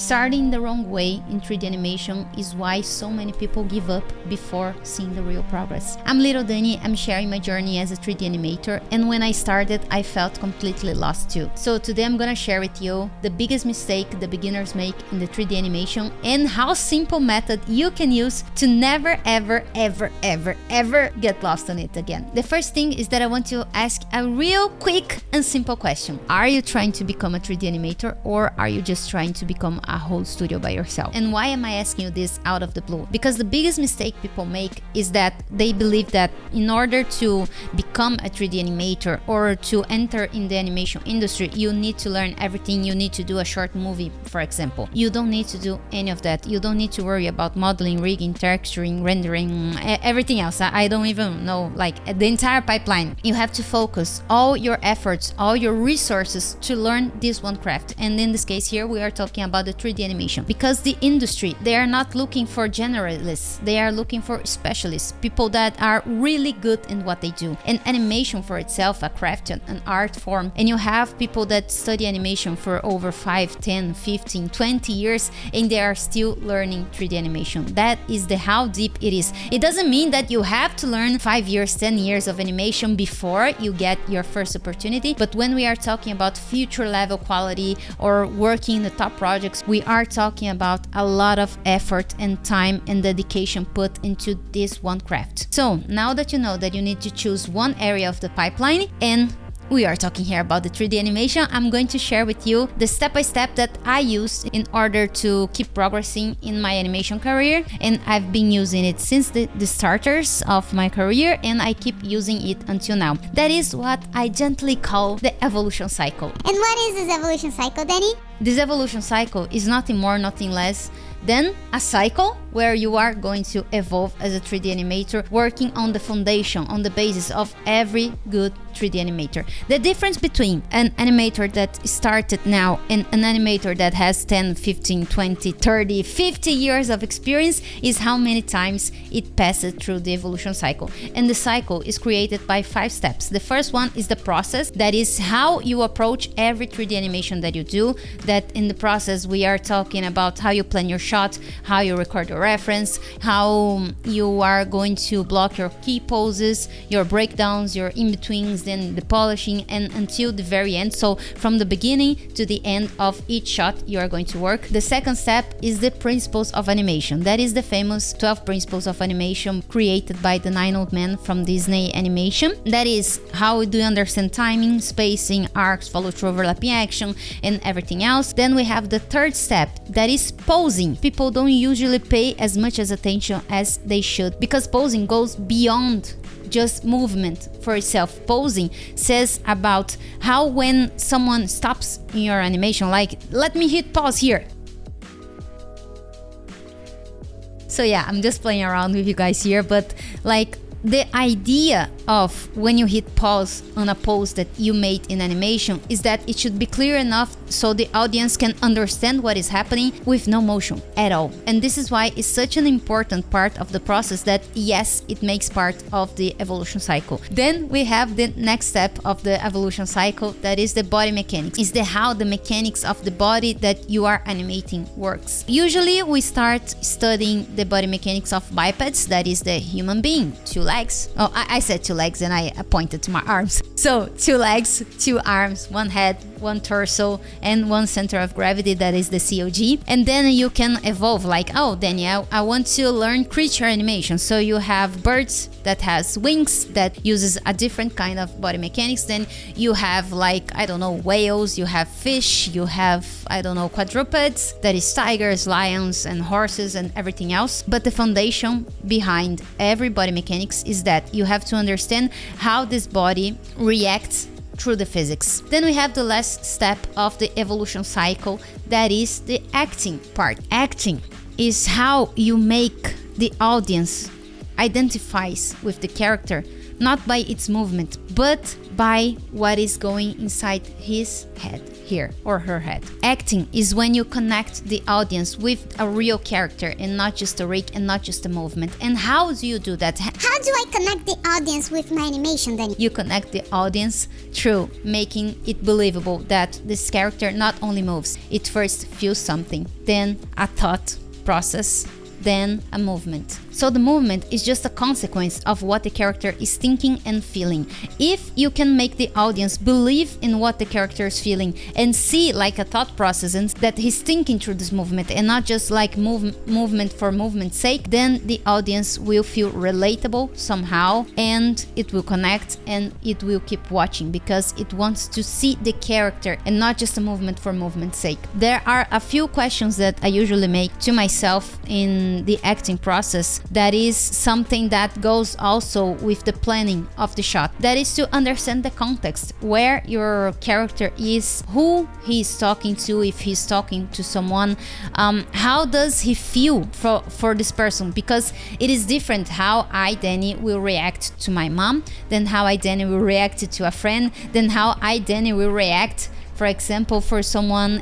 Starting the wrong way in 3D animation is why so many people give up before seeing the real progress. I'm little Dani, I'm sharing my journey as a 3D animator, and when I started, I felt completely lost too. So today I'm gonna share with you the biggest mistake the beginners make in the 3D animation and how simple method you can use to never ever get lost on it again. The first thing is that I want to ask a real quick and simple question. Are you trying to become a 3D animator, or are you just trying to become a whole studio by yourself? And why am I asking you this out of the blue? Because the biggest mistake people make is that they believe that in order to become a 3D animator or to enter in the animation industry, you need to learn everything. You need to do a short movie, for example. You don't need to do any of that. You don't need to worry about modeling, rigging, texturing, rendering, everything else. I don't even know, like the entire pipeline. You have to focus all your efforts, all your resources to learn this one craft. And in this case here, we are talking about the 3D animation, because the industry, they are not looking for generalists, they are looking for specialists, people that are really good in what they do. And animation for itself, a craft, an art form, and you have people that study animation for over 5, 10, 15, 20 years and they are still learning 3D animation. That is the how deep it is. It doesn't mean that you have to learn 5 years, 10 years of animation before you get your first opportunity, but when we are talking about future level quality or working in the top projects, we are talking about a lot of effort and time and dedication put into this one craft. So now that you know that you need to choose one area of the pipeline, and we are talking here about the 3D animation, I'm going to share with you the step-by-step that I use in order to keep progressing in my animation career. And I've been using it since the starters of my career, and I keep using it until now. That is what I gently call the evolution cycle. And what is this evolution cycle, Dani? This evolution cycle is nothing more, nothing less than a cycle where you are going to evolve as a 3D animator, working on the foundation, on the basis of every good 3D animator. The difference between an animator that started now and an animator that has 10, 15, 20, 30, 50 years of experience is how many times it passes through the evolution cycle. And the cycle is created by 5 steps. The first one is the process. That is how you approach every 3D animation that you do. That in the process, we are talking about how you plan your shot, how you record your reference, how you are going to block your key poses, your breakdowns, your in-betweens, then the polishing, and until the very end. So from the beginning to the end of each shot, you are going to work. The second step is the principles of animation. That is the famous 12 principles of animation created by the 9 old men from Disney animation. That is how do you understand timing, spacing, arcs, follow through, overlapping action, and everything else. Then we have the third step, that is posing. People don't usually pay as much as attention as they should, because posing goes beyond just movement for itself. Posing says about how when someone stops in your animation, like let me hit pause here. So yeah, I'm just playing around with you guys here, but like the idea of when you hit pause on a pose that you made in animation is that it should be clear enough so the audience can understand what is happening with no motion at all. And this is why it's such an important part of the process that yes, it makes part of the evolution cycle. Then we have the next step of the evolution cycle, that is the body mechanics. Is the how the mechanics of the body that you are animating works. Usually we start studying the body mechanics of bipeds, that is the human being, 2 legs. Oh, I said 2 legs and I pointed to my arms. So 2 legs, 2 arms, 1 head, 1 torso, and 1 center of gravity, that is the COG. And then you can evolve, like, oh, Danielle, I want to learn creature animation. So you have birds that has wings that uses a different kind of body mechanics. Then you have, like, I don't know, whales, you have fish, you have, I don't know, quadrupeds, that is tigers, lions, and horses, and everything else. But the foundation behind every body mechanics is that you have to understand how this body reacts through the physics. Then we have the last step of the evolution cycle, that is the acting part. Acting is how you make the audience identifies with the character, not by its movement, but by what is going inside his head. here or her head. Acting is when you connect the audience with a real character and not just a rig and not just a movement. And how do you do that? How do I connect the audience with my animation, Dani? You connect the audience through making it believable that this character not only moves, it first feels something, then a thought process, then a movement. So the movement is just a consequence of what the character is thinking and feeling. If you can make the audience believe in what the character is feeling and see like a thought process and that he's thinking through this movement and not just like movement for movement's sake, then the audience will feel relatable somehow and it will connect and it will keep watching because it wants to see the character and not just a movement for movement's sake. There are a few questions that I usually make to myself in the acting process. That is something that goes also with the planning of the shot. That is to understand the context, where your character is, who he's talking to, if he's talking to someone, how does he feel for this person, because it is different how I, Dani, will react to my mom, than how I, Dani, will react to a friend, than how I, Dani, will react, for example, for someone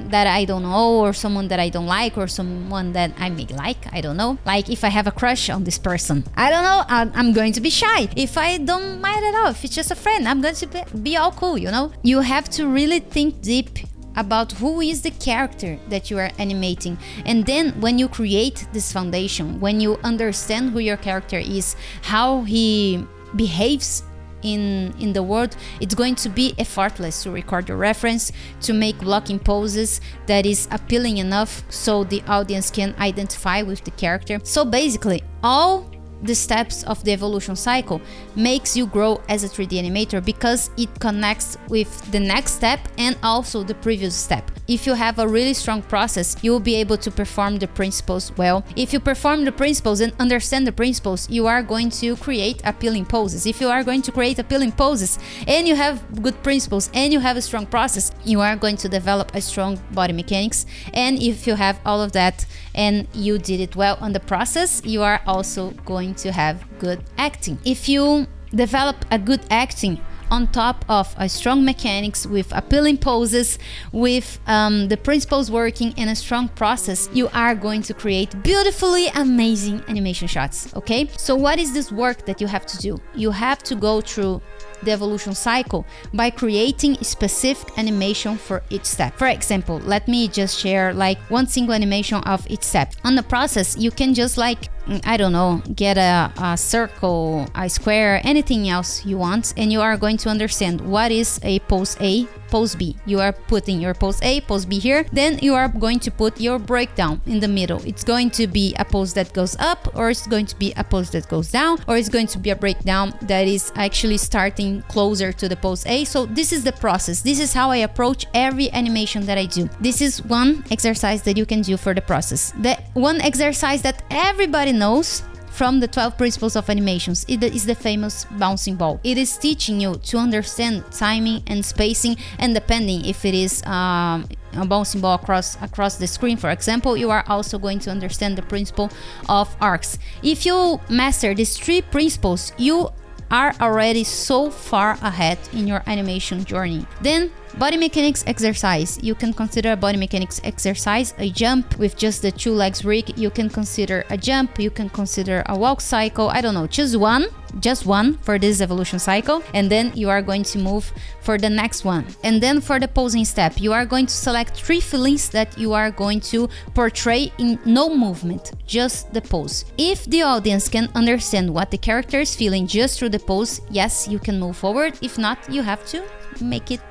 that I don't know, or someone that I don't like, or someone that I may like, I don't know. Like if I have a crush on this person, I don't know, I'm going to be shy. If I don't mind at all, if it's just a friend, I'm going to be all cool, you know? You have to really think deep about who is the character that you are animating. And then when you create this foundation, when you understand who your character is, how he behaves in the world, it's going to be effortless to record your reference, to make blocking poses that is appealing enough so the audience can identify with the character. So basically, all the steps of the evolution cycle makes you grow as a 3D animator because it connects with the next step and also the previous step. If you have a really strong process, you will be able to perform the principles well. If you perform the principles and understand the principles, you are going to create appealing poses. If you are going to create appealing poses and you have good principles and you have a strong process, you are going to develop a strong body mechanics. And if you have all of that and you did it well on the process, you are also going to have good acting. If you develop a good acting on top of a strong mechanics with appealing poses, with the principles working and a strong process, you are going to create beautifully amazing animation shots. Okay, so what is this work that you have to do? You have to go through the evolution cycle by creating specific animation for each step. For example, let me just share like one single animation of each step. On the process, you can just like, I don't know, get a circle, a square, anything else you want, and you are going to understand what is a pose A, pose B. You are putting your pose A, pose B here, then you are going to put your breakdown in the middle. It's going to be a pose that goes up, or it's going to be a pose that goes down, or it's going to be a breakdown that is actually starting closer to the pose A. So this is the process. This is how I approach every animation that I do. This is one exercise that you can do for the process. The one exercise that everybody knows from the 12 principles of animations, it is the famous bouncing ball. It is teaching you to understand timing and spacing, and depending if it is a bouncing ball across the screen, for example, you are also going to understand the principle of arcs. If you master these 3 principles, you are already so far ahead in your animation journey. Then body mechanics exercise. You can consider a body mechanics exercise a jump with just the 2 legs rig. You can consider a jump, you can consider a walk cycle, I don't know, choose one, just one for this evolution cycle, and then you are going to move for the next one. And then for the posing step, you are going to select 3 feelings that you are going to portray in no movement, just the pose. If the audience can understand what the character is feeling just through the pose, yes, you can move forward. If not, you have to make it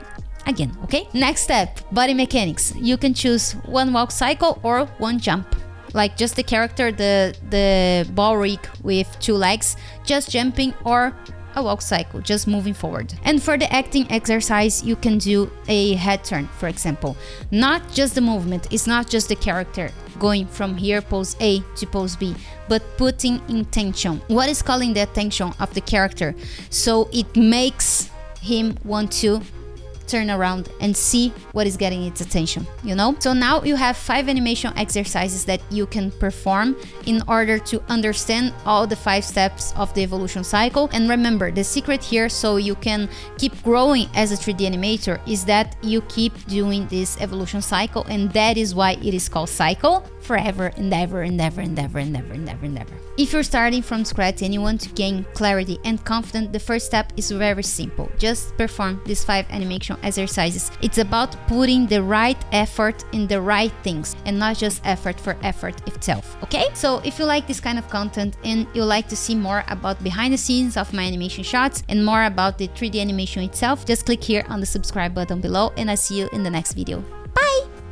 again. Okay, next step, body mechanics. You can choose one walk cycle or one jump, like just the character, the ball rig with 2 legs just jumping, or a walk cycle just moving forward. And for the acting exercise, you can do a head turn, for example. Not just the movement, it's not just the character going from here pose A to pose B, but putting intention. What is calling the attention of the character, so it makes him want to turn around and see what is getting its attention, you know? So now you have 5 animation exercises that you can perform in order to understand all the 5 steps of the evolution cycle. And remember, the secret here so you can keep growing as a 3D animator is that you keep doing this evolution cycle, and that is why it is called cycle, forever and ever and ever and ever and ever and ever and ever. If you're starting from scratch and you want to gain clarity and confidence, the first step is very simple. Just perform these 5 animation exercises. It's about putting the right effort in the right things and not just effort for effort itself, okay? So if you like this kind of content and you like to see more about behind the scenes of my animation shots and more about the 3D animation itself, just click here on the subscribe button below, and I'll see you in the next video.